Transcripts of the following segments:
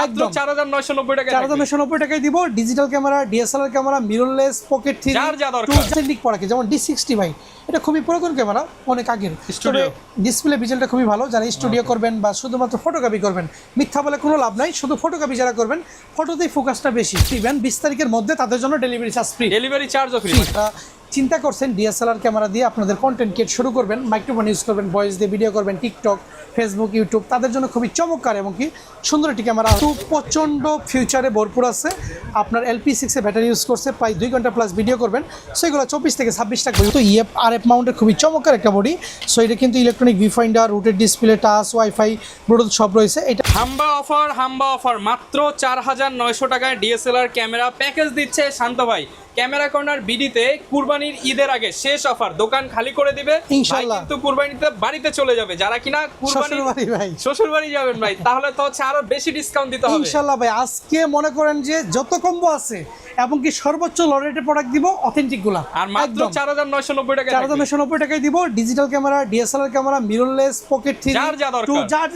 একদম 4990 টাকা 4990 টাকায় দিব। Digital camera, DSLR camera, mirrorless, pocket three, যার যা দরকার। টু পড়াকে যেমন D60 ভাই, এটা খুবই পুরাতন ক্যামেরা, অনেক আগের। স্টুডিও ডিসপ্লে ভিজনটা খুবই ভালো, যারা স্টুডিও করবেন বা শুধুমাত্র ফটোগ্রাফি করবেন, মিথ্যা বলে কোনো লাভ নাই, শুধু ফটোগ্রাফি যারা করবেন ফটোতেই ফোকাসটা বেশি। ইভেন 20 তারিখের মধ্যে তাদের জন্য ডেলিভারি চার্জ ফ্রি। ডেলিভারি চার্জও ফ্রি। চিন্তা করছেন ডিএসএলআর ক্যামেরা দিয়ে আপনাদের কন্টেন্ট ক্রিয়েট শুরু করবেন, মাইক্রোফোন ইউজ করবেন, ভয়েস দিয়ে ভিডিও করবেন, টিকটক, ফেসবুক, ইউটিউব, তাদের জন্য খুবই চমৎকার এবং কি সুন্দর একটি ক্যামেরা। তো প্রচণ্ড ফিউচারে ভরপুর আছে। আপনার LP6 ব্যাটারি ইউজ করছে, প্রায় 2 ঘন্টা প্লাস ভিডিও করবেন, সেগুলো 24 থেকে 26 টাকা। তো RF মাউন্টের খুবই চমৎকার একটা বডি। সো এটা কিন্তু electronic view finder, rooted display, touch, wifi, Bluetooth সব রয়েছে। এটা হাম্বা অফার মাত্র 4900 টাকায় ডিএসএলআর ক্যামেরা প্যাকেজ দিচ্ছে শান্ত ভাই। ক্যামেরা কর্নার বিডিতে কুরবানির ঈদের আগে শেষ অফার, দোকান খালি করে দিবে ইনশাআল্লাহ। কিন্তু কুরবানিতে বাড়িতে চলে যাবে যারা কিনা কুরবানি ভাই শ্বশুর বাড়ি যাবেন ভাই, তাহলে তো হচ্ছে আরো বেশি ডিসকাউন্ট দিতে হবে ইনশাআল্লাহ ভাই। আজকে মনে করেন যে যত কম্বো আছে এবং কি সর্বোচ্চ লো রেটের প্রোডাক্ট দিব, অথেন্টিক গুলা। আর মাত্র 4990 টাকা 4990 টাকায় দিব। Digital camera, DSLR camera, mirrorless, pocket three, যার যা দরকার। যার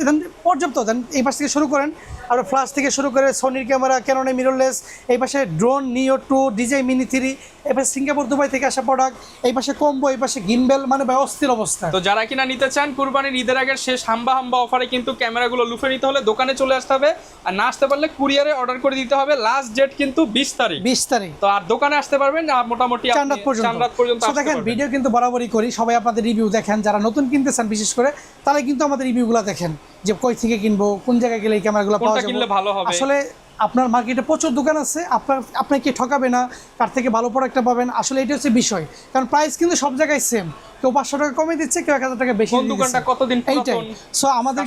পর্যাপ্ত। এই পাশ থেকে শুরু করেন, আর ফ্ল্যাশ থেকে শুরু করে সনির ক্যামেরা, ক্যাননের মিররলেস, এই পাশে ড্রোন নিও 2, DJI মিনি 3, এই পাশে সিঙ্গাপুর দুবাই থেকে আসা প্রোডাক্ট, এই পাশে কম্বো, এই পাশে গিম্বেল, মানে ভাই অস্থির অবস্থা। তো যারা কিনা নিতে চান কুরবানির ঈদের আগের শেষ হাম্বা অফারে কিন্তু ক্যামেরাগুলো লুফে নিতে হলে দোকানে চলে আসতে হবে, আর না আসতে পারলে কুরিয়ারে অর্ডার করে দিতে হবে। লাস্ট ডেট কিন্তু 20 তারিখ। তো আর দোকানে আসতে পারবেন মোটামুটি চান্দাত পর্যন্ত। আসতে দেখেন পারবেন। ভিডিও কিন্তু বরাবরই করি, সবাই আপনাদের রিভিউ দেখেন, যারা নতুন কিনতেছেন বিশেষ করে তারা কিন্তু আমাদের রিভিউগুলো দেখেন, যে কই থেকে কিনবো, কোন জায়গায় গেলে এই ক্যামেরাগুলো পাওয়া কোনটা যাবে। কিনলে ভালো হবে। আসলে আপনার মার্কেটে প্রচুর দোকান আছে, আপনাকে ঠকাবে না, তার থেকে ভালো প্রোডাক্টটা পাবেন। আসলে এটা হচ্ছে বিষয়, কারণ প্রাইস কিন্তু সব জায়গায় সেম, কেউ 500 টাকা কমে দিচ্ছে, কেউ 1000 টাকা বেশি কোন দিচ্ছে। দোকানটা কতদিন এইটাই। সো আমাদের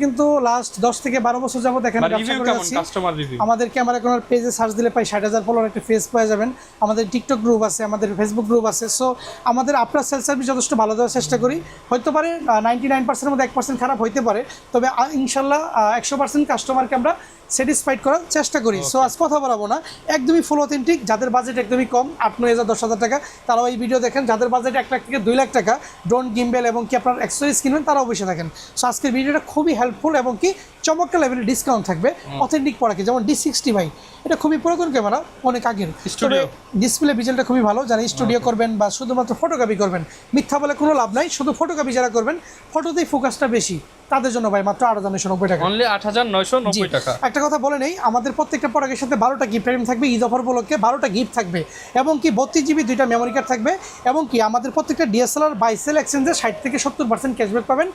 কিন্তু লাস্ট 10 থেকে 12 বছর যাবত এখানে ব্যবসা করে যাচ্ছি। কাস্টমার রিভিউ আমাদের ক্যামেরা কোনার পেজে সার্চ দিলে প্রায় 60,000 ফলোয়ার একটা পেজ পেয়ে যাবেন। আমাদের টিকটক গ্রুপ আছে, আমাদের ফেসবুক গ্রুপ আছে। সো আমাদের আপনার সেলস সার্ভিস যথেষ্ট ভালো দেওয়ার চেষ্টা করি। হয়তো পারে 99%-এর মধ্যে 1% খারাপ হইতে পারে, তবে ইনশাল্লাহ 100% কাস্টমারকে আমরা স্যাটিসফাইড করার চেষ্টা করি। সো আজ কথা বলাবো না, একদমই ফুল অথেন্টিক। যাদের বাজেট একদমই কম, 8-9,000 10,000 টাকা, তারাও এই ভিডিও দেখেন। যাদের বাজেট 1 লাখ থেকে 2 লাখ টাকা, ড্রোন, গিম্বেল এবং কি আপনার অ্যাক্সেসরিজ কিনবেন, তারাও বসে থাকেন। সো আজকের ভিডিওটা খুবই হেল্পফুল এবং কি চমৎকার লেভেলের ডিসকাউন্ট থাকবে অথেন্টিক প্রোডাক্টে। যেমন D60 ভাই, এটা খুবই পুরাতন ক্যামেরা, অনেক আগের। স্টুডিও ডিসপ্লে ভিজনটা খুবই ভালো, যারা স্টুডিও করবেন বা শুধুমাত্র ফটোগ্রাফি করবেন, মিথ্যা বলে কোনো লাভ নাই, শুধু ফটোগ্রাফি যারা করবেন, ফটোতেই ফোকাসটা বেশি, তাদের জন্য ভাই মাত্র 8,990 টাকা। অনলি 8,990 টাকা। একটা কথা বলে নেই, আমাদের প্রত্যেকটা প্রোডাক্টের সাথে 12টা গিফট আইটেম থাকবে। ঈদ অফার উপলক্ষে 12টা গিফট থাকবে এবং কি 32 GB 2টা মেমোরি কার্ড থাকবে এবং কি আমাদের প্রত্যেকটা ডিএসএলআর বাই সেল এক্সচেঞ্জে 60 থেকে 70% ক্যাশব্যাক পাবেন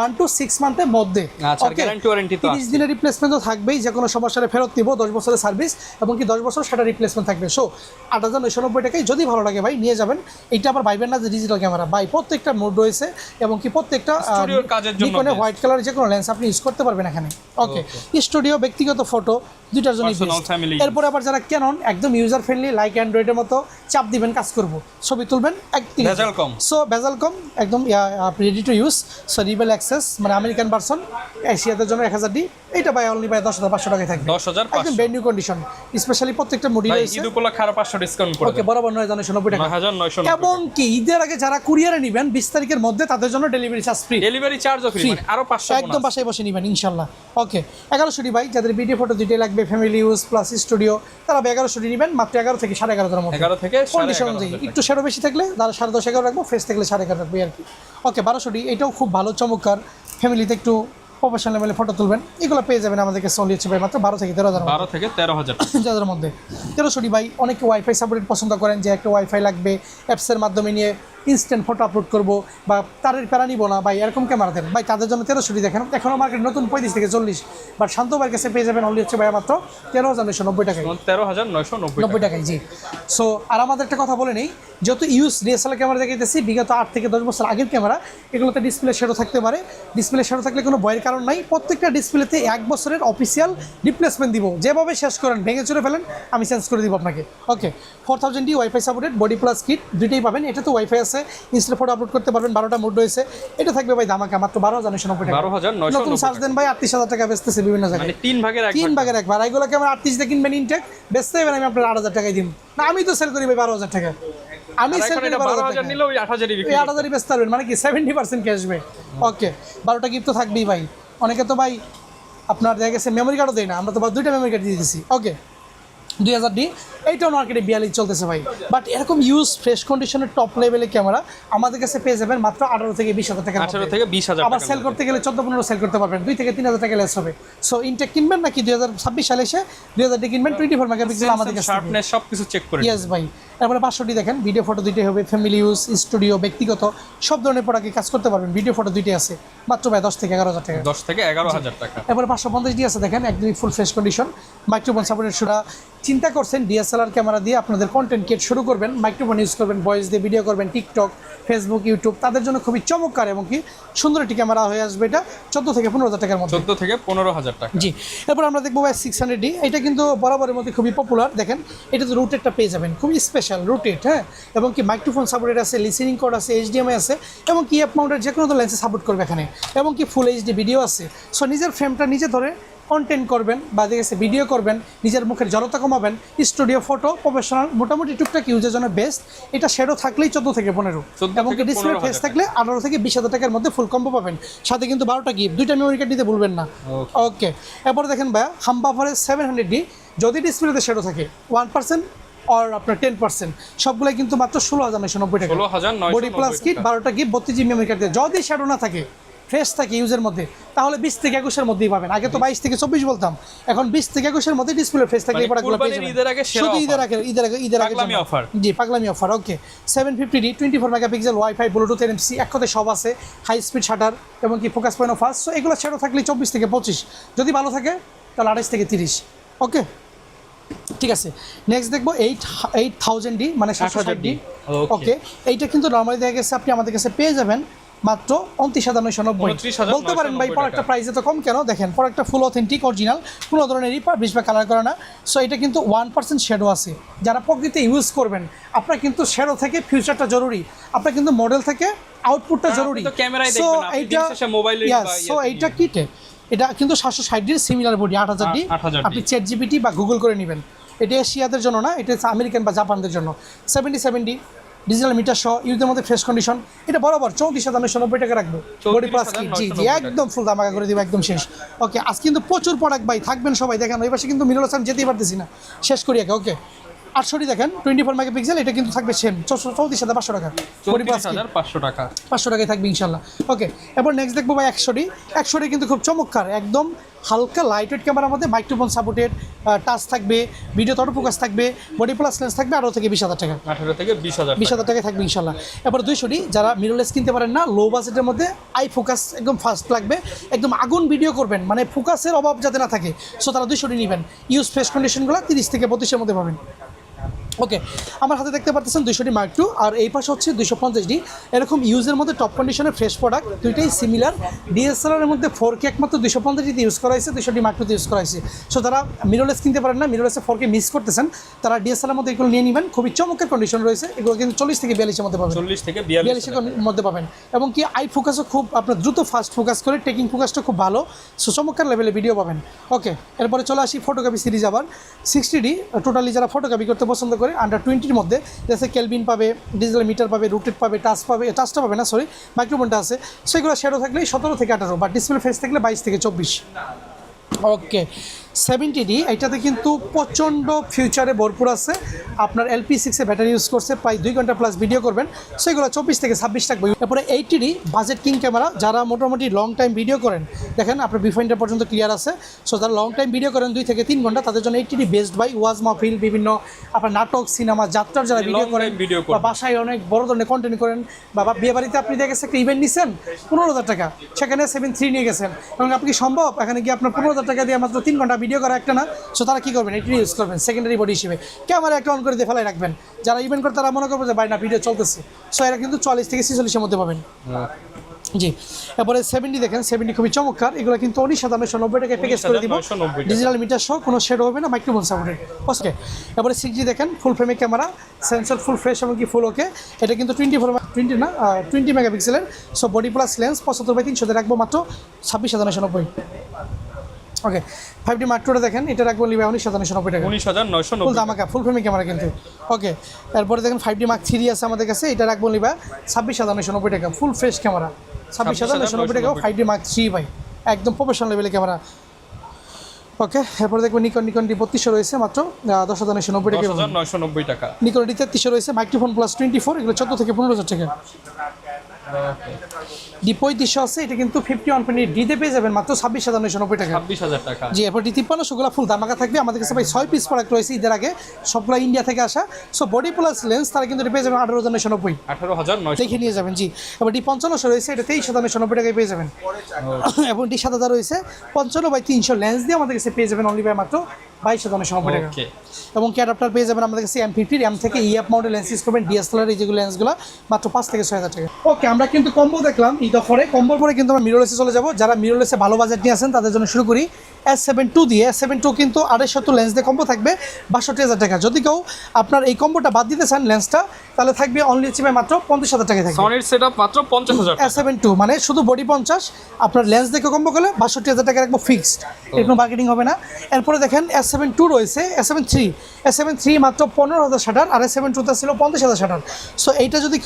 1 to 6 মান্থের মধ্যে। আচ্ছা, গ্যারান্টি ওয়ারেন্টি তো 30 দিনের রিপ্লেসমেন্টও থাকবেই, যে কোনো সমস্যায় ফেরত দিব, 10 বছরের সার্ভিস এবং কি 10 বছর সেটা রিপ্লেসমেন্ট থাকবে। সো 8,990 টাকায় যদি ভালো লাগে ভাই নিয়ে যাবেন। এইটা আবার ভাইবেন না যে ডিজিটাল ক্যামেরা, ভাই প্রত্যেকটা মোড রয়েছে এবং কি প্রত্যেকটা স্টুডিওর কাজের জন্য হোয়াইট কালার যে কোনো লেন্স আপনি ইউজ করতে পারবেন এখানে। ওকে, স্টুডিও, ব্যক্তিগত ফটো, দুইটার জন্য। এরপরে আবার যারা ক্যানন, একদম ইউজার ফ্রেন্ডলি, লাইক অ্যান্ড্রয়েডের মতো, চাপ দিবেন কাজ করব, ছবি তুলবেন, ভেজাল কম। সো ভেজাল কম, একদম ready to use. So rebel access মানে আমেরিকান ভার্সন, এশিয়াদের জন্য 1000D, এইটা ভাই অনলি ভাই 10,500 টাকায় থাকবে। 10,500 একদম ব্র্যান্ড নিউ কন্ডিশন, স্পেশালি প্রত্যেকটা মডেল ভাই রয়েছে। ঈদ উপলক্ষে আরো 500 ডিসকাউন্ট করে ওকে, বরাবর 9,990 টাকা। 9,990 এবং কি ঈদের আগে যারা কুরিয়ারে নেবেন 20 তারিখের মধ্যে, তাদের জন্য ডেলিভারি চার্জ ফ্রি। ডেলিভারি চার্জও ফ্রি, মানে আরো 500 একদম বাসায় বসে নেবেন ইনশাল্লাহ। ওকে, 1100 ভাই, যাদের ভিডিও ফটো দুইটাই লাগবে, ফ্যামিলি ইউজ প্লাস স্টুডিও, তারা 1100 নেবেন মাত্র 11 থেকে 11.5 মধ্যে। 11 থেকে কন্ডিশন অনুযায়ী একটু শেডো বেশি থাকলে তারা 10.5 11 রাখবো, ফ্রেশ থাকলে 11.5 রাখবো আর কি। ওকে, 1200, এটাও খুব ভালো, চমৎকার, ফ্যামিলিতে একটু প্রফেশনাল লেভেলে ফটো তুলবেন, এগুলো পেয়ে যাবেন আমাদের কাছে। চলে হচ্ছে ভাই মাত্র 12 থেকে 13,000 13,000 মধ্যে। 1300 ভাই, অনেকে ওয়াইফাই সাপোর্টেড পছন্দ করেন, যে একটা ওয়াইফাই লাগবে, অ্যাপসের মাধ্যমে নিয়ে ইনস্ট্যান্ট ফটো আপলোড করবো বা তারের প্যারা নিবো না ভাই, এরকম ক্যামেরা দেন ভাই, তাদের জন্য 1300 দেখেন। এখনও মার্কেট নতুন 35 থেকে 40, বাট শান্ত ভাইয়ের কাছে পেয়ে যাবেন অনলি হচ্ছে ভাই মাত্র 13,990 টাকায়। 13,990 টাকায়, জি। সো আর আমাদের একটা কথা বলে নেই, যত ইউজ ডিএসএলআর ক্যামেরা দেখাইতেছি বিগত 8 থেকে 10 বছর আগের ক্যামেরা, এগুলোতে ডিসপ্লে শেডো থাকতে পারে। ডিসপ্লে শেডো থাকলে কোনো ভয়ের কারণ নাই, প্রত্যেকটা ডিসপ্লেতে 1 বছরের অফিসিয়াল রিপ্লেসমেন্ট দিব, যেভাবে শেষ করেন ভেঙে চুরে ফেলেন আমি চেঞ্জ করে দিব আপনাকে। ওকে, 4000D wifi supported, body plus kit দুইটাই পাবেন। এটা তো ওয়াইফাই আছে, ইনস্টা ফটো আপলোড করতে পারবেন, 12টা মোড রয়েছে। এটা থাকবে ভাই ধামাকা মাত্র 12,990 টাকা। 12,990 নতুন সার্চ দেন ভাই 38,000 টাকা বেচতেছে বিভিন্ন জায়গায়, মানে 3 ভাগের একবার। এইগুলো ক্যামেরা 38 দিয়ে কিনবেন ইনটেক, বেচতে হবেন আমি আপনার 8,000 টাকায় দিন না, আমি তো সেল করি ভাই 12,000 টাকা। আমি সেল করি 12,000 নিলে ওই 8,000ই বিক্রি, 8,000ই বেচতে পারবেন, মানে কি 70% ক্যাশব্যাক। ওকে, 12টা গিফট তো থাকবেই ভাই। অনেকে তো ভাই আপনার দেখা গেছে মেমোরি কার্ডও দেয় না, আমরা তো 2টা মেমোরি কার্ড দিয়ে দিচ্ছি। ওকে 2000D, এইটাও মার্কেটে 42 চলতেছে ভাই। বাট এরকম ইউজ ফ্রেশ কন্ডিশনের টপ লেভেলের ক্যামেরা আমাদের কাছে পেয়ে যাবেন মাত্র 18 থেকে 20,000 টাকা। 18 থেকে 20,000 আবার সেল করতে গেলে 14-15 সেল করতে পারবেন, 2 থেকে 3,000 টাকা লেস হবে। সো ইনটেক কিনবেন নাকি 2026 সালে এসে 2000D কিনবেন, 24 মেগাপিক্সেল আমাদের কাছে। শার্পনেস সবকিছু চেক করে। ইয়েস ভাই। তারপরে 500D দেখেন, ভিডিও ফটো দুইটাই হবে, ফ্যামিলি ইউজ, স্টুডিও, ব্যক্তিগত সব ধরনের প্রোডাক্টে কাজ করতে পারবেন। ভিডিও ফটো দুইটাই আছে মাত্র ভাই 10 থেকে 11,000 টাকা। 10 থেকে 11,000 টাকা। এরপরে 550D আছে দেখেন, একদমই full fresh condition, microphone supported. সুরা চিন্তা করছেন ডিএসএলআর ক্যামেরা দিয়ে আপনাদের কন্টেন্ট ক্রিয়েট শুরু করবেন, মাইক্রোফোন ইউজ করবেন, ভয়েস দিয়ে ভিডিও করবেন, টিকটক, ফেসবুক, ইউটিউব, তাদের জন্য খুবই চমৎকার এবং কি সুন্দর একটি ক্যামেরা হয়ে আসবে। এটা 14 থেকে 15,000 টাকার মধ্যে। 14 থেকে 15,000 টাকা। জি। এরপর আমরা দেখবো ভাই 600D, এটা কিন্তু বরাবরের মধ্যে খুবই পপুলার। দেখেন এটা তো রুটেডটা পেয়ে যাবেন, খুবই স্পেশাল রুটেড, হ্যাঁ, এবং কি মাইক্রোফোন সাপোর্টেড আছে, লিসেনিং কোড আছে, HDMI আছে, এবং কি এফ মাউন্টের যে কোনো লেন্সে সাপোর্ট করবে এখানে, এবং কি ফুল HD ভিডিও আছে। সো নিজের ফ্রেমটা নিজে ধরে কন্টেন্ট করবেন বা দেখেছে ভিডিও করবেন, নিজের মুখের জড়তা কমাবেন, স্টুডিও ফটো প্রফেশনাল মোটামুটি টুকটাক ইউজের জন্য বেস্ট। এটা শেডও থাকলেই 14 থেকে 15, এবং কি ডিসপ্লে ফেস থাকলে 18 থেকে 20,000 টাকার মধ্যে ফুল কম্বো পাবেন। সাথে কিন্তু 12টা গিফট, 2টা মেমোরি কার্ড দিতে ভুলবেন না। ওকে, এরপর দেখেন ভাইয়া হামবাফারের 700D, যদি ডিসপ্লেতে শেডও থাকে 1% আর আপনার 10%, সবগুলাই কিন্তু মাত্র 16,990 টাকা। 16,990 বডি প্লাস কিট, 12টা গিফট, 32GB মেমোরি কার্ড দিয়ে। যদি শেডও না থাকে, ফ্রেশ থাকে ইউজের মধ্যে, তাহলে 20 থেকে 21-এর মধ্যেই পাবেন। আগে তো 22 থেকে 24 বলতাম, এখন 20 থেকে 21-এর মধ্যে ডিসপ্লে ফ্রেশ থাকে। এই প্রোডাক্টগুলো পেয়ে যাবেন শুধু ঈদের আগে পাগলামি অফার। জি, পাগলামি অফার। ওকে 750D 24 megapixel, wifi, Bluetooth, NFC, এক কথায় সব আছে, হাই স্পিড শাটার, এবং কি ফোকাস পয়েন্ট ফাস্ট। সো এগুলো শেডও থাকলে 24 থেকে 25, যদি ভালো থাকে তাহলে 28 থেকে 30। ওকে ঠিক আছে, নেক্সট দেখবো 8000D, মানে 760D। ওকে, এইটা কিন্তু নর্মালি দেখা গেছে আপনি আমাদের কাছে পেয়ে যাবেন মাত্র 29,990। বলতে পারেন ভাই প্রোডাক্টটা প্রাইসে তো কম কেন? দেখেন প্রোডাক্টটা ফুল অথেন্টিক অরিজিনাল, কোনো ধরনের রিপাবলিশ বা কালার করে না। সো এটা কিন্তু 1% শেডো আছে। যারা প্রকৃতি ইউজ করবেন, আপনার কিন্তু শেডো থেকে ফিউচারটা জরুরি, আপনার কিন্তু মডেল থেকে আউটপুটটা জরুরি। সো এইটা সো এইটা কিটে, এটা কিন্তু 760D সিমিলার বডি 8000D। আপনি ChatGPT বা গুগল করে নেবেন। এটা এশিয়াদের জন্য না, এটা আমেরিকান বা জাপানদের জন্য। 77D ডিজিটাল মিটার সহ ইউজের মধ্যে ফ্রেশ কন্ডিশন, এটা বরাবর 34,990 টাকা রাখবো। বডি প্লাস কিট, জি জি, একদম ফুল ধামাকা করে দিব, একদম শেষ। ওকে, আজকে কিন্তু প্রচুর প্রোডাক্ট ভাই, থাকবেন সবাই। দেখেন ওই পাশে কিন্তু মিরর আমি যেতেই পারতেছি না, শেষ করি আগে। ওকে 800D দেখেন 24 মেগাপিক্সেল, এটা কিন্তু থাকবে সেম 34,500 টাকা। বডি প্লাস 500 টাকা, 500 টাকায় থাকবে ইনশাল্লাহ। ওকে, এরপর নেক্সট দেখবো ভাই 100D। 100D কিন্তু খুব চমৎকার, একদম হালকা লাইট ওয়েট ক্যামেরার মধ্যে, মাইক্রোফোন সাপোর্টেড, টাচ থাকবে, ভিডিও অটো ফোকাস থাকবে, বডি প্লাস লেন্স থাকবে 18 থেকে 20,000 টাকা। 18 থেকে 20,000 টাকায় থাকবে ইনশাল্লাহ। এবার 200D, যারা মিররলেস কিনতে পারেন না, লো বাজেটের মধ্যে আই ফোকাস একদম ফাস্ট লাগবে, একদম আগুন ভিডিও করবেন, মানে ফোকাসের অভাব যাতে না থাকে, সো তারা 200D নেবেন। ইউজ ফ্রেশ কন্ডিশনগুলো 30 থেকে 32-এর মধ্যে পাবেন। ওকে, আমার হাতে দেখতে পাচ্ছেন 200D Mark II, আর এই পাশে হচ্ছে 250D। এরকম ইউজের মধ্যে টপ কন্ডিশনের ফ্রেশ প্রোডাক্ট, দুইটাই সিমিলার। ডিএসএলআর মধ্যে 4K একমাত্র 250D ইউজ করা হয়েছে, 200D Mark II ইউজ করা হয়েছে। সো যারা মিররলেস কিনতে পারেন না, মিররলেসে 4K মিস করতেছেন, তারা ডিএসএলআর মধ্যে এগুলো নিয়ে নেবেন। খুবই চমৎকার কন্ডিশন রয়েছে, এগুলো কিন্তু 40 থেকে 42-এর মধ্যে পাবেন। 40 থেকে 42-এর মধ্যে পাবেন, এবং কি আই ফোকাসও খুব আপনার দ্রুত ফাস্ট ফোকাস করে, টেকিং ফোকাসটা খুব ভালো, সো চমৎকার লেভেলে ভিডিও পাবেন। ওকে, এরপরে চলে আসি ফটোগ্রাফি সিরিজ। আবার 60D, টোটালি যারা ফটোগ্রাফি করতে পছন্দ করে, আন্ডার 20-এর মধ্যে, জেসে কেলভিন পাবে, ডিজিটাল মিটার পাবে, রুটেড পাবে, টাচটা পাবে না, সরি মাইক্রোফোনটা আছে। সেগুলো শেডো থাকলে 17 থেকে 18, বা ডিসপ্লে ফেস থাকলে 22 থেকে 24। ওকে 70D, এটাতে কিন্তু প্রচণ্ড ফিউচারে ভরপুর আছে। আপনার LP6 ব্যাটারি ইউজ করছে, প্রায় 2 ঘন্টা প্লাস ভিডিও করবেন, সেগুলো 24 থেকে 26 থাকবে। তারপরে 80D বাজেট কিং ক্যামেরা, যারা মোটামুটি লং টাইম ভিডিও করেন, দেখেন আপনার বিফাইন্ডার পর্যন্ত ক্লিয়ার আছে। সো যারা লং টাইম ভিডিও করেন 2 থেকে 3 ঘন্টা, তাদের জন্য 80D বেস্ট বাই। ওয়াজ মাহফিল, বিভিন্ন আপনার নাটক, সিনেমা, যাত্রার যারা ভিডিও করেন, বা বাসায় অনেক বড় ধরনের কন্টেন্ট করেন, বা বিয়ে বাড়িতে আপনি দেখেছেন একটা ইভেন্ট নিচ্ছেন 15,000 টাকা, সেখানে 7.3 নিয়ে গেছেন, এবং আপনি কি সম্ভব এখানে গিয়ে আপনার 15,000 টাকা দিয়ে মাত্র 3 ঘন্টা ভিডিও করা একটা না? সো তারা কী করবেন, এটি ইউজ করবেন সেকেন্ডারি বডি হিসেবে, ক্যামেরা একটা অন করে দিয়ে ফেলাই রাখবেন। যারা ইভেন্ট করে তারা মনে করবে যে ভাই না ভিডিও চলতেছে, সো এরা কিন্তু 40 থেকে 46-এর মধ্যে পাবেন। জি, এরপরে 70 দেখেন, 70 খুবই চমৎকার, এগুলো কিন্তু 19,990 টাকায় প্যাকেজ করে দিব, ডিজিটাল মিটার সহ, কোনো শেড হবে না, মাইক্রোফোন সাপোর্টেড। ওকে, এরপরে 6G দেখেন, ফুল ফ্রেমে ক্যামেরা, সেন্সর ফুল ফ্রেশ এবং কি ফুল ওকে। এটা কিন্তু 20 মেগাপিক্সেলের। সো বডি প্লাস লেন্স 75/300 রাখবো মাত্র 26,990। ওকে, 5D Mark II দেখেন, এটা রাখবো লিবা 19,990 টাকা। 19,990 ফুল ধামাকা, ফুল ফ্রেমি ক্যামেরা কিন্তু। ওকে, এরপরে দেখেন 5D Mark III আছে আমাদের কাছে, এটা রাখবো লিবা 26,990 টাকা, ফুল ফ্রেশ ক্যামেরা 26,990 টাকা। 5D Mark III ভাই, একদম প্রফেশনাল লেভেলের ক্যামেরা। ওকে, এরপরে দেখবো নিকন ডি 3200 রয়েছে মাত্র 10,990 টাকা। 10,990 টাকা। নিকন ডি 3300 রয়েছে মাইক্রোফোন প্লাস 24, এগুলো 14 থেকে 15,000 টাকা। ডি 3500 আছে, এটা কিন্তু 51.8 ডিতে পেয়ে যাবেন মাত্র 26,990 টাকা। 26,000 টাকা। জি, এরপর ডি 5300 গুলো ফুল ধামাকা থাকবে। আমাদের কাছে ভাই 6 পিস প্রোডাক্ট রয়েছে ঈদের আগে, সবগুলো ইন্ডিয়া থেকে আসা। সো বডি প্লাস লেন্স তারা কিন্তু এটা পেয়ে যাবেন 18,990, 18,990 দেখে নিয়ে যাবেন। জি, এবার ডি 5500 রয়েছে, এটা 23,990 টাকায় পেয়ে যাবেন। এবং ডি 7000 রয়েছে 55/300 লেন্স দিয়ে আমাদের কাছে পেয়ে যাবেন অনলি বাই মাত্র 22,990 টাকা। ওকে। এবং কি অ্যাডাপ্টার পেয়ে যাবেন আমাদের কাছে M50 র্যাম থেকে ইএফ মাউন্টেড লেন্স ইউজ করবেন, DSLR এই যেগুলো লেন্সগুলো মাত্র 5 থেকে 6,000 টাকা। ওকে, আমরা কিন্তু কম্বো দেখলাম ঈদ অফারে। কম্বোর পরে কিন্তু আমরা মিররলেসে চলে যাব। যারা মিররলেসে ভালো বাজেট নিয়ে আছেন তাদের জন্য শুরু করি S7II দিয়ে। S7II কিন্তু 250 লেন্স দিয়ে কম্বো থাকবে 62,000 টাকা। যদি কেউ আপনার এই কম্বোটা বাদ দিতে চান লেন্সটা, তাহলে থাকবে অনলি চিপে মাত্র 50,000 টাকা থাকবে। সনির সেটআপ মাত্র 50,000 টাকা। S7II মানে শুধু বডি 50, আপনার লেন্স দেখে কম্বো করলে 62,000 টাকা রাখবো ফিক্সড, এর কোনো মার্কেটিং হবে না। এরপরে দেখেন S7II রয়েছে, S7III মাত্র 15,000 শাটার, আর S7II ছিল 50,000 শাটার। সো এইটা যদি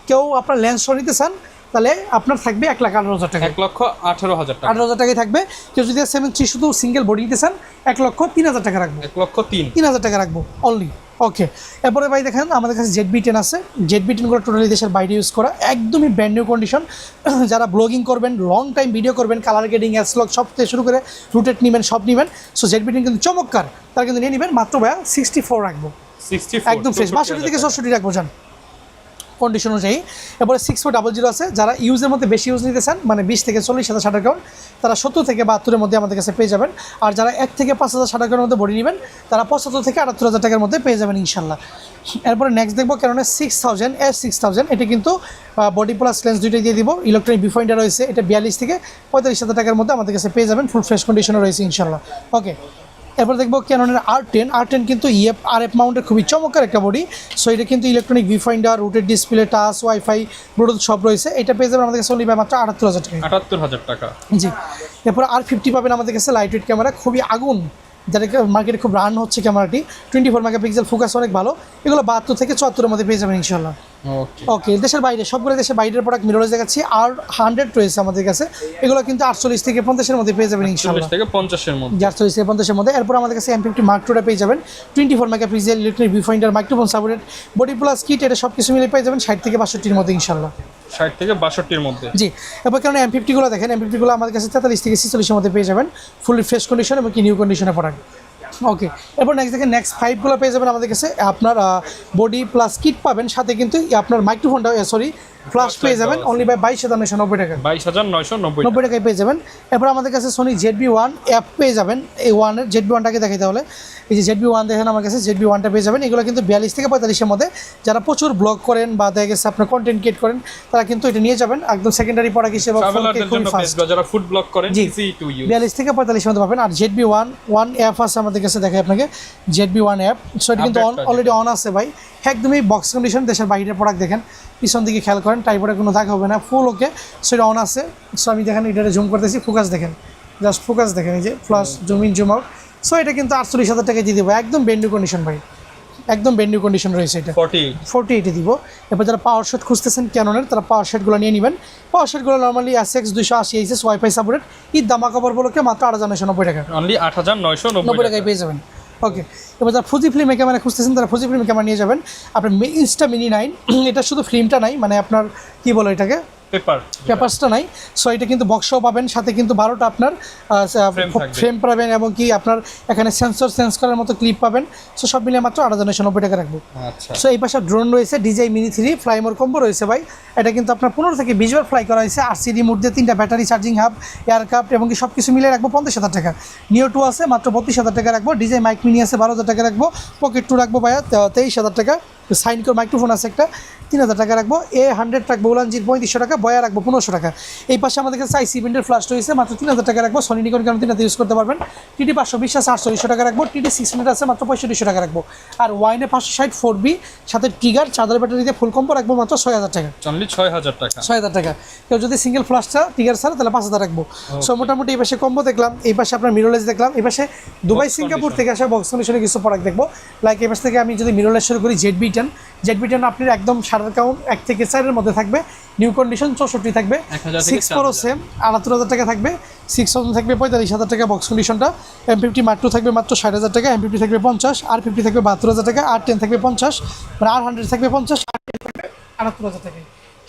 কেউ আপনার লেন্স সহ নিতে চান, তাহলে আপনার থাকবে 1,18,000 টাকা। 1,18,000 টাকা। 18,000 টাকায় থাকবে। কেউ যদি S7III শুধু সিঙ্গেল বডি নিতে চান, 1,03,000 টাকা রাখবো। 1,03,000 টাকা রাখবো অনলি। ওকে, এরপরে ভাই দেখেন আমাদের কাছে ZB-10 আছে। ZB-10গুলো টোটালি দেশের বাইরে ইউজ করা, একদমই ব্র্যান্ড নিউ কন্ডিশন। যারা ব্লগিং করবেন, লং টাইম ভিডিও করবেন, কালার গ্রেডিং, অ্যাসলগ সব থেকে শুরু করে রুটেড নেবেন, সব নেবেন। সো ZB-10 কিন্তু চমৎকার, তারা কিন্তু নিয়ে নেবেন মাত্র ভাইয়া 64 রাখবো, 64 একদম ফ্রেশ, 62 থেকে 64 রাখবো যান কন্ডিশন অনুযায়ী। এরপরে 6400 আছে, যারা ইউজের মধ্যে বেশি ইউজ নিতে চান, মানে 20 থেকে 40,000 শাটার কাউন্ট, তারা 70 থেকে 72-এর মধ্যে আমাদের কাছে পেয়ে যাবেন। আর যারা 1 থেকে 5,000 শাটার কাউন্টের মধ্যে বডি নেবেন, তারা 75 থেকে 78,000 টাকার মধ্যে পেয়ে যাবেন ইনশাল্লাহ। এরপরে নেক্সট দেখবো ক্যাননের 6000 S6000, এটা কিন্তু বডি প্লাস লেন্স দুইটাই দিয়ে দিব। ইলেকট্রনিক ভিউফাইন্ডার রয়েছে, এটা 42 থেকে 45,000 টাকার মধ্যে আমাদের কাছে পেয়ে যাবেন, ফুল ফ্রেশ কন্ডিশনে রয়েছে ইনশাল্লাহ। ওকে, এরপর দেখবো ক্যাননের R10 কিন্তু RF মাউন্টের খুবই চমৎকার একটা বডি। সো এটা কিন্তু electronic viewfinder, rooted display, touch, wifi, Bluetooth সব রয়েছে। এটা পেয়ে যাবেন আমাদের কাছে অনলি মাত্র 78,000 টাকা। 78,000 টাকা। জি, এরপর R50 পাবেন আমাদের কাছে, লাইট ওয়েট ক্যামেরা, খুবই আগুন, যাদেরকে মার্কেটে খুব রান হচ্ছে ক্যামেরাটি। 24 মেগাপিক্সেল, ফোকাস অনেক ভালো। এগুলো 72 থেকে 74-এর মধ্যে পেয়ে যাবেন ইনশাল্লাহ। ওকে, দেশের বাইরে সবগুলো দেশের বাইরের প্রোডাক্ট মিররলেস দেখাচ্ছি। R100 রয়েছে আমাদের কাছে, এগুলো কিন্তু 48 থেকে 50-এর মধ্যে পেয়ে যাবেন ইনশাল্লাহ। 48 থেকে 50-এর মধ্যে, 48 থেকে 50-এর মধ্যে। এরপর আমাদের কাছে M50 Mark II পেয়ে যাবেন, 24 megapixel, electric viewfinder, microphone supported, body plus kit, এটা সব কিছু মিলে পেয়ে যাবেন 60 থেকে 62-এর মধ্যে ইনশাল্লাহ। 60 থেকে 62-এর মধ্যে। জি, এবার কারণ M50গুলো দেখেন, M50গুলো আমাদের কাছে 43 থেকে 46-এর মধ্যে পেয়ে যাবেন, ফুলি ফ্রেশ কন্ডিশন এবং কি নিউ কন্ডিশনে প্রোডাক্ট। ওকে, এরপর নেক্সট দেখেন নেক্সট 5গুলো পেয়ে যাবেন আমাদের কাছে। আপনার বডি প্লাস কিট পাবেন, সাথে কিন্তু আপনার মাইক্রোফোনটা ফ্লাশ পেয়ে যাবেন অনলি বাই 22,990 টাকা। 22,990 টাকায় পেয়ে যাবেন। এরপর আমাদের কাছে সোনি ZB-1 অ্যাপ পেয়ে যাবেন। এই ওয়ানের ZB-1টাকে দেখাই তাহলে, এই যে ZB-1 দেখেন আমার কাছে, ZB-1টা পেয়ে যাবেন। এগুলো কিন্তু 42 থেকে 45-এর মধ্যে, যারা প্রচুর ব্লগ করেন বা দেখা গেছে আপনার কন্টেন্ট ক্রিয়েট করেন, তারা কিন্তু এটা নিয়ে যাবেন একদম সেকেন্ডারি প্রোডাক্ট হিসেবে। খুবই ফাস্ট, যারা ফুড ব্লগ করেন, ইজি টু ইউজ। 42 থেকে 45-এর মধ্যে পাবেন। আর ZB-1 অ্যাপ আছে আমাদের কাছে, দেখাই আপনাকে ZB-1 অ্যাপ। সো এটা কিন্তু অলরেডি অন আছে ভাই, একদমই বক্স কন্ডিশন। দেশের বাইরের প্রোডাক্ট দেখেন, পিছন দিকে খেয়াল করেন, টাইপের কোনো দাগ হবে না, ফুল ওকে। সো এটা অন আছে। সো আমি দেখেন এটা জুম করতেছি, ফোকাস দেখেন, জাস্ট ফোকাস দেখেন, এই যে flash, zoom in, zoom out. So এটা কিন্তু 48,000 টাকায় দিয়ে দেবো, একদম ব্র্যান্ড নিউ কন্ডিশন ভাই, একদম ব্র্যান্ড নিউ কন্ডিশন রয়েছে এটা। 48-এ দিব। এরপর যারা পাওয়ার শট খুঁজতেছেন ক্যাননের, তারা পাওয়ার শটগুলো নিয়ে নেবেন। পাওয়ার শটগুলো normally SX 280 HS wifi supported, Eid দামা কাপড় বলোকে মাত্র 8,990 টাকা, অনলি 8,990 টাকায় পেয়ে যাবেন। ওকে, এবার যারা ফুজি ফিল্মের ক্যামেরা খুঁজতেছেন, তারা ফুজি ফিল্মের ক্যামেরা নিয়ে যাবেন। আপনার ইনস্টা মিনি 9, এটা শুধু ফিল্মটা নাই, মানে আপনার কী বলো এটাকে, পেপারসটা নাই। সো এটা কিন্তু বক্সও পাবেন, সাথে কিন্তু 12টা আপনার ফ্রেম পাবেন, এবং কি আপনার এখানে সেন্স করার মতো ক্লিপ পাবেন। সো সব মিলিয়ে মাত্র 8,990 টাকা রাখবো। সো এই পাশে ড্রোন রয়েছে, DJI Mini 3 ফ্লাইমোর কম্বো রয়েছে ভাই। এটা কিন্তু আপনার 15 থেকে 20 বার ফ্লাই করা হয়েছে। RC রিমোট দিয়ে 3টা ব্যাটারি, চার্জিং হাব, এয়ারক্রাফট, এবং কি সব কিছু মিলিয়ে রাখবো 50,000 টাকা। নিও 2 আছে মাত্র 32,000 টাকা রাখবো। DJI মাইক মিনি আছে 12,000 টাকা রাখবো। পকেট 2 রাখবো ভাইয়া 23,000 টাকা। সাইন করে মাইক্রোফোন আছে একটা 3,000 টাকা রাখবো। A100 রাখবো, উলানজির 3500 টাকা, বয়া রাখবো 1500 টাকা। এই পাশে আমাদের কাছে IC ইভেন্টের ফ্লাশ রয়েছে মাত্র 3,000 টাকা রাখবো। সোনি নিকন ক্যামেরা 3টাতে ইউজ করতে পারবেন। TD 520 আছে 800 টাকা রাখবো। TD 600 আছে মাত্র 6500 টাকা রাখবো। আর ওয়াইনে 560 4B সাথে ট্রিগার, চার্জার, ব্যাটারি দিয়ে ফুল কম্বো রাখবো মাত্র 6,000 টাকা। 6,000 টাকা। কেউ যদি সিঙ্গেল ফ্লাশটা ট্রিগার ছাড়া, তাহলে 5,000 রাখবো। সো মোটামুটি এই পাশে কম্বো দেখলাম, এই পাশে আপনার মিররলেস দেখলাম, এই পাশে দুবাই সিঙ্গাপুর থেকে আসা বক্স কন্ডিশনে কিছু প্রোডাক্ট দেখবো। লাইক এই পাশ থেকে আমি যদি মিররলেস শুরু করি, ZB-10 জেড10 আপনার একদম সারার কাউন্ট 1 থেকে 4-এর মধ্যে থাকবে, নিউ কন্ডিশন 64 থাকবে, 6 প্রো সেম 78,000 টাকা থাকবে, 6000 থাকবে 45,000 টাকা বক্স কন্ডিশনটা, M50 মার্ক 2 থাকবে মাত্র 60,000 টাকা, M50 থাকবে 50, R50 থাকবে 72,000 টাকা, R10 থাকবে 50, মানে R100 থাকবে 50, R10 থাকবে 78,000 টাকা।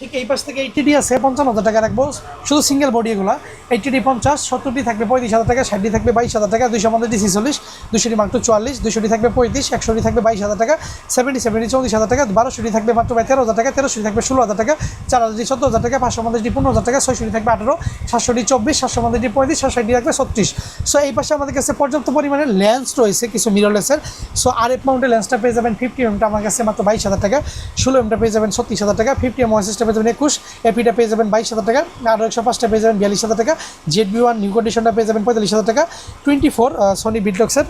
ঠিক এই পাশ থেকে 80D আছে 55,000 টাকা রাখবো, শুধু সিঙ্গেল বডি এগুলো। 80D 50, 70D থাকবে 35,000 টাকা, 60D থাকবে 22,000 টাকা, 250D 46, 200D মাত্র 44, 200D থাকবে 35, 100D থাকবে 22,000 টাকা, 70D 34,000 টাকা, 1200D থাকবে মাত্র 13,000 টাকা, 1300D থাকবে 16,000 টাকা, 400D 14,000 টাকা, 550D 15,000 টাকা, 600D থাকবে 18, 700D 24, 750D 35, 760D থাকবে 36। সো এই পাশে আমাদের কাছে পর্যাপ্ত পরিমাণে লেন্স রয়েছে কিছু মিররলেসের। সো RF মাউন্টের লেন্সটা পেয়ে যাবেন 50mm আমার কাছে মাত্র 22,000 টাকা, 16mm পেয়ে যাবেন 36,000 টাকা, 50mm OSSটা পেয়ে যাবেন 21, এপিটা পেয়ে যাবেন 22,000 টাকা, আর 105টা পেয়ে যাবেন 42,000 টাকা, ZB1 নিউ কন্ডিশনটা পেয়ে যাবেন 45,000 টাকা, 24 সনি বিটলক্সের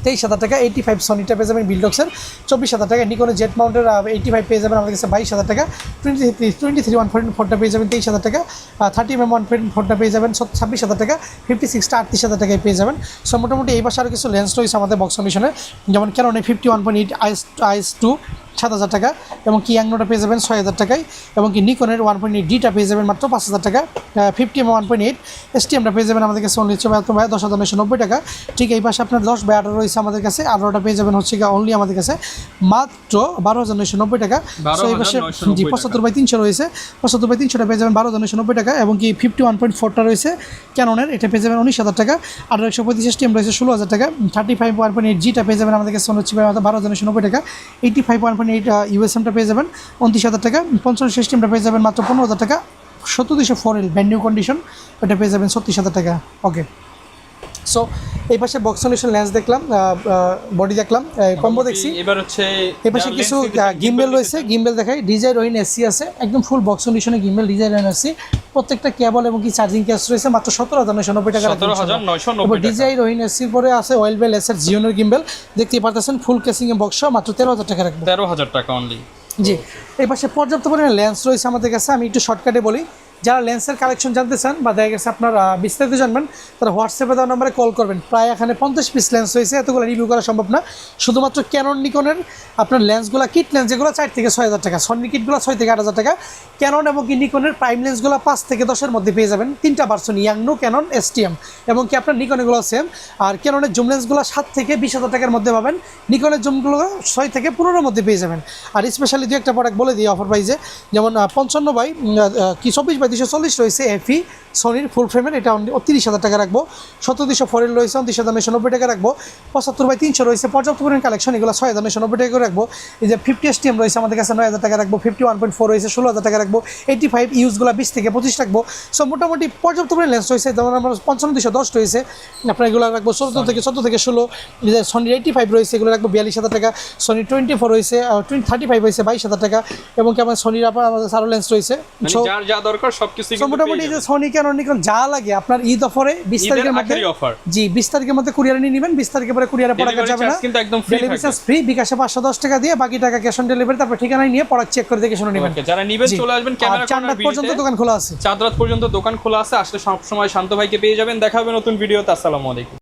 23,000 টাকা, 85 সনিটা পেয়ে যাবেন বিলডক্সের 24,000 টাকা, নিকনের জেট মাউন্টের 85 পেয়ে যাবেন আমাদের কাছে 22,000 টাকা, 23 1.4টা পেয়ে যাবেন 23,000 টাকা, 30mm 1.4টা পেয়ে যাবেন 26,000 টাকা, 56টা 38,000 টাকায় পেয়ে যাবেন। সো মোটামুটি এই পাশে আরও কিছু লেন্স রয়েছে আমাদের বক্স কন্ডিশনে, যেমন ক্যাননের 51.8 IS2 7,000 টাকা, এবং কি অ্যাংনোটা পেয়ে যাবেন 6,000 টাকায়, এবং কি নিকনের 1.8Dটা পেয়ে যাবেন মাত্র 5,000 টাকা, 50mm 1.8 STMটা পেয়ে যাবেন আমাদের কাছে অনলি 10,990 টাকা। ঠিক এই পাশে আপনার 10/18 রয়েছে আমাদের কাছে, 18টা পেয়ে যাবেন হচ্ছে অনলি আমাদের কাছে মাত্র 12,990 টাকা। সো এই পাশে জি 75/300 রয়েছে, 75/300টা পেয়ে যাবেন 12,990 টাকা, এবং কি 51.4টা রয়েছে ক্যাননের, এটা পেয়ে যাবেন 19,000 টাকা, আর 135 STM রয়েছে 16,000 টাকা, 35 1.8Gটা পেয়ে যাবেন আমাদের কাছে হচ্ছে 12,990 টাকা, 85 1.8 USMটা পেয়ে যাবেন 29,000 টাকা, 55 সিস্টেমটা পেয়ে যাবেন মাত্র 15,000 টাকা, 7204L ব্যান্ড নিউ কন্ডিশন ওটা পেয়ে যাবেন 36,000 টাকা। ওকে, সো এই পাশে বক্স সলিউশন লেন্স দেখলাম, বডি দেখলাম, কম্বো দেখছি। এবার হচ্ছে এই পাশে কিছু গিম্বেল রয়েছে, গিম্বেল দেখাই। ডিজাই রোহিন এসসি আছে, একদম full box সলিউশনে gimbal ডিজাই Rohin SC, প্রত্যেকটা কেবল এবং কি চার্জিং কেস রয়েছে মাত্র 17,990 টাকা। 17,990 টাকা। ডিজাই রোহিন এসসির পরে আছে ওয়েল বেল এসের জিওনের গিম্বেল, দেখতেই পারতেছেন ফুল কেসিং এ বক্স মাত্র 13,000 টাকা রাখবো। 13,000 টাকা অনলি। জি, এই পাশে পর্যাপ্ত পরিমাণে লেন্স রয়েছে আমাদের কাছে। আমি একটু শর্টকাটে বলি, যারা লেন্সের কালেকশন জানতে চান বা দেখা গেছে আপনার বিস্তারিত জানবেন, তারা হোয়াটসঅ্যাপে দেওয়া নম্বরে কল করবেন। প্রায় এখানে 50 পিস লেন্স রয়েছে, এতগুলো রিভিউ করা সম্ভব না। শুধুমাত্র ক্যানন নিকনের আপনার লেন্সগুলো কিট লেন্স যেগুলো 4 থেকে 6,000 টাকা, সনি কিটগুলো 6 থেকে 8,000 টাকা, ক্যানন এবং কি নিকনের প্রাইম লেন্সগুলো 5 থেকে 10-এর মধ্যে পেয়ে যাবেন। 3টা ভার্সন, ইয়াংনো, ক্যানন, STM, এবং কি আপনার নিকনেগুলো সেম। আর ক্যাননের জুম লেন্সগুলো 7 থেকে 20,000 টাকার মধ্যে পাবেন, নিকনের জুমগুলো 6 থেকে 15-এর মধ্যে পেয়ে যাবেন। আর স্পেশালি দু একটা প্রোডাক্ট বলে দিই অফার প্রাইসে, যেমন 24/240 রয়েছে এফি সনির ফুল ফ্রেমের, এটা 30,000 টাকা রাখবো। 7204L রয়েছে 29,990 টাকা রাখবো। 75/300 রয়েছে, পর্যাপ্ত পরিমাণ কালেকশন, এগুলো 6,990 টাকা করে রাখবো। এই যে 50 STM রয়েছে আমাদের কাছে 9,000 টাকা রাখবো। 51.4 রয়েছে 16,000 টাকা রাখবো। 85 ইউজগুলো 20 থেকে 25 রাখবো। সো মোটামুটি পর্যাপ্ত পরিমাণ লেন্স রয়েছে, যেমন আমার 55-210 রয়েছে, আপনার এগুলো রাখবো 14 থেকে 16। সনির 85 রয়েছে, এগুলো রাখবো 42,000 টাকা। সনির 24 রয়েছে, 35 রয়েছে 22,000 টাকা, এবং কি আমার সনির আমাদের আরও লেন্স রয়েছে। যার যা দরকার সবকিছু মোটামুটি যে সনি ক্যানন নিকন যা লাগে আপনার ঈদ অফারে 20 তারিখের মধ্যে অফার। জি 20 তারিখের মধ্যে কুরিয়ারে নিয়ে নেবেন। 20 তারিখের পরে কুরিয়ারে প্রোডাক্ট যাবে না, কিন্তু একদম ফ্রি ডেলিভারি চার্জ ফ্রি। বিকাশে 510 টাকা দিয়ে, বাকি টাকা ক্যাশ অন ডেলিভারি, তারপর ঠিকানায় নিয়ে প্রোডাক্ট চেক করে দেখে শুনে নেবেন। যারা নেবেন চলে আসবেন ক্যামেরা কর্নার বিডিতে। 4 পর্যন্ত দোকান খোলা আছে, 4 রাত পর্যন্ত দোকান খোলা আছে। আসলে সব সময় শান্ত ভাইকে পেয়ে যাবেন। দেখা হবে নতুন ভিডিওতে। আসসালামু আলাইকুম।